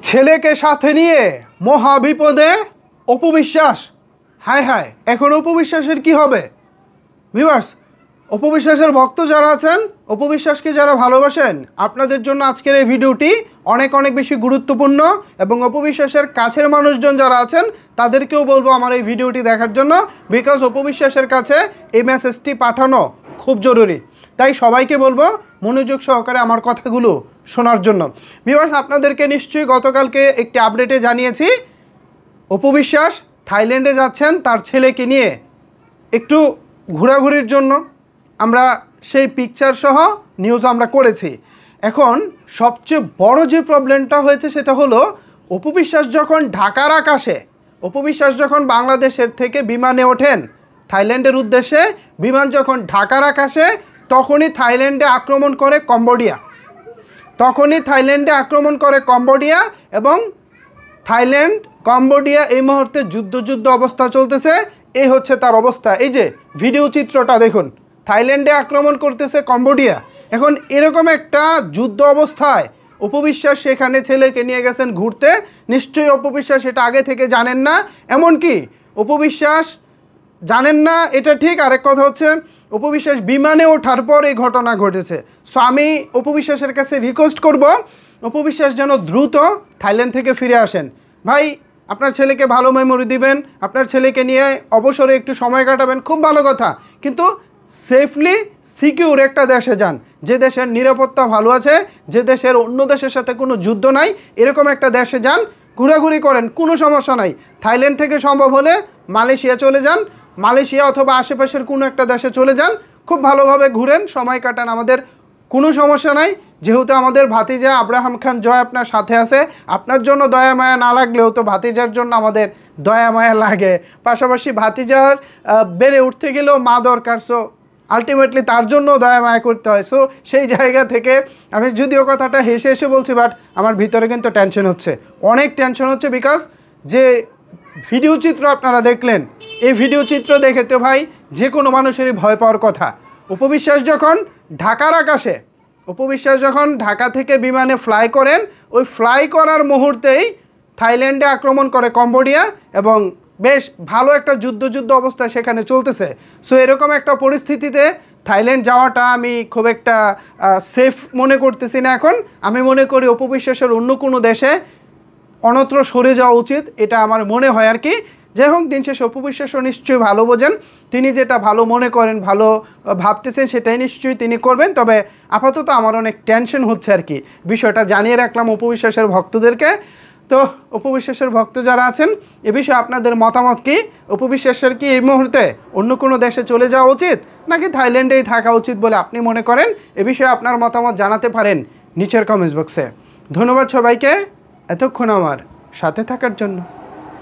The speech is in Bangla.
ছেলেকে সাথে নিয়ে মহাবিপদে অপবিশ্বাস। হায় হায়, এখন অপবিশ্বাসের কি হবে? ভিউয়ার্স, অপবিশ্বাসের ভক্ত যারা আছেন, অপবিশ্বাসকে যারা ভালোবাসেন, আপনাদের জন্য আজকের এই ভিডিওটি অনেক অনেক বেশি গুরুত্বপূর্ণ। এবং অপবিশ্বাসের কাছের মানুষজন যারা আছেন তাদেরকেও বলবো আমার এই ভিডিওটি দেখার জন্য, বিকজ অপবিশ্বাসের কাছে এই মেসেজটি পাঠানো খুব জরুরি। তাই সবাইকে বলবো মনোযোগ সহকারে আমার কথাগুলো শোনার জন্য। ভিউয়ার্স, আপনাদেরকে নিশ্চয়ই গতকালকে একটি আপডেটে জানিয়েছি অপবিশ্বাস থাইল্যান্ডে যাচ্ছেন তার ছেলেকে নিয়ে একটু ঘোরাঘুরির জন্য। আমরা সেই পিকচার সহ নিউজ আমরা করেছি। এখন সবচেয়ে বড় যে প্রবলেমটা হয়েছে সেটা হলো অপবিশ্বাস যখন ঢাকার আকাশে, অপবিশ্বাস যখন বাংলাদেশের থেকে বিমানে ওঠেন থাইল্যান্ডের উদ্দেশ্যে, বিমান যখন ঢাকার আকাশে, তখনই থাইল্যান্ডে আক্রমণ করে কম্বোডিয়া। এবং থাইল্যান্ড কম্বোডিয়া এই মুহূর্তে যুদ্ধ অবস্থা চলতেছে। এই হচ্ছে তার অবস্থা। এই যে ভিডিও চিত্রটা দেখুন, থাইল্যান্ডে আক্রমণ করতেছে কম্বোডিয়া। এখন এরকম একটা যুদ্ধ অবস্থায় অপবিশ্বাস সেখানে ছেলেকে নিয়ে গেছেন ঘুরতে। নিশ্চয়ই অপবিশ্বাস এটা আগে থেকে জানেন না। এমনকি অপবিশ্বাস জানেন না এটা ঠিক, আরেক কথা হচ্ছে অপবিশ্বাস বিমানে ওঠার পর এই ঘটনা ঘটেছে। সো আমি অপবিশ্বাসের কাছে রিকোয়েস্ট করব অপবিশ্বাস যেন দ্রুত থাইল্যান্ড থেকে ফিরে আসেন। ভাই, আপনার ছেলেকে ভালো মেমোরি দিবেন, আপনার ছেলেকে নিয়ে অবসরে একটু সময় কাটাবেন, খুব ভালো কথা। কিন্তু সেফলি সিকিউর একটা দেশে যান, যে দেশের নিরাপত্তা ভালো আছে, যে দেশের অন্য দেশের সাথে কোনো যুদ্ধ নাই, এরকম একটা দেশে যান, ঘোরাঘুরি করেন, কোনো সমস্যা নাই। থাইল্যান্ড থেকে সম্ভব হলে মালয়েশিয়া চলে যান, মালয়েশিয়া অথবা আশেপাশের কোনো একটা দেশে চলে যান, খুব ভালোভাবে ঘুরেন, সময় কাটান। আমাদের কোনো সমস্যা নাই, যেহেতু আমাদের ভাতিজা আব্রাহাম খান জয় আপনার সাথে আছে। আপনার জন্য দয়া মায়া না লাগলেও তো ভাতিজার জন্য আমাদের দয়া মায়া লাগে। পাশাপাশি ভাতিজার বেড়ে উঠতে গেলেও মা দরকার, সো আলটিমেটলি তার জন্য দয়া মায়া করতে হয়। সো সেই জায়গা থেকে আমি যদিও কথাটা হেসে হেসে বলছি, বাট আমার ভিতরে কিন্তু টেনশন হচ্ছে, অনেক টেনশন হচ্ছে। বিকজ যে ভিডিও চিত্র আপনারা দেখলেন, এই ভিডিও চিত্র দেখে তো ভাই যে কোনো মানুষেরই ভয় পাওয়ার কথা। অপবিশ্বাস যখন ঢাকার আকাশে, অপবিশ্বাস যখন ঢাকা থেকে বিমানে ফ্লাই করেন, ওই ফ্লাই করার মুহূর্তেই থাইল্যান্ডে আক্রমণ করে কম্বোডিয়া এবং বেশ ভালো একটা যুদ্ধ অবস্থা সেখানে চলতেছে। সো এরকম একটা পরিস্থিতিতে থাইল্যান্ড যাওয়াটা আমি খুব একটা সেফ মনে করতেছি না। এখন আমি মনে করি অপবিশ্বাসের অন্য কোনো দেশে অন্যত্র সরে যাওয়া উচিত, এটা আমার মনে হয় আর কি। যাই হোক, দিন শেষে অপবিশ্বাসও নিশ্চয়ই ভালো বোঝেন, তিনি যেটা ভালো মনে করেন, ভালো ভাবতেছেন, সেটাই নিশ্চয়ই তিনি করবেন। তবে আপাতত আমার অনেক টেনশন হচ্ছে আর কি। বিষয়টা জানিয়ে রাখলাম অপবিশ্বাসের ভক্তদেরকে। তো অপবিশ্বাসের ভক্ত যারা আছেন, এ বিষয়ে আপনাদের মতামত কি? অপবিশ্বাসের কি এই মুহূর্তে অন্য কোনো দেশে চলে যাওয়া উচিত, নাকি থাইল্যান্ডেই থাকা উচিত বলে আপনি মনে করেন? এ বিষয়ে আপনার মতামত জানাতে পারেন নিচের কমেন্টস বক্সে। ধন্যবাদ সবাইকে এতক্ষণ আমার সাথে থাকার জন্য।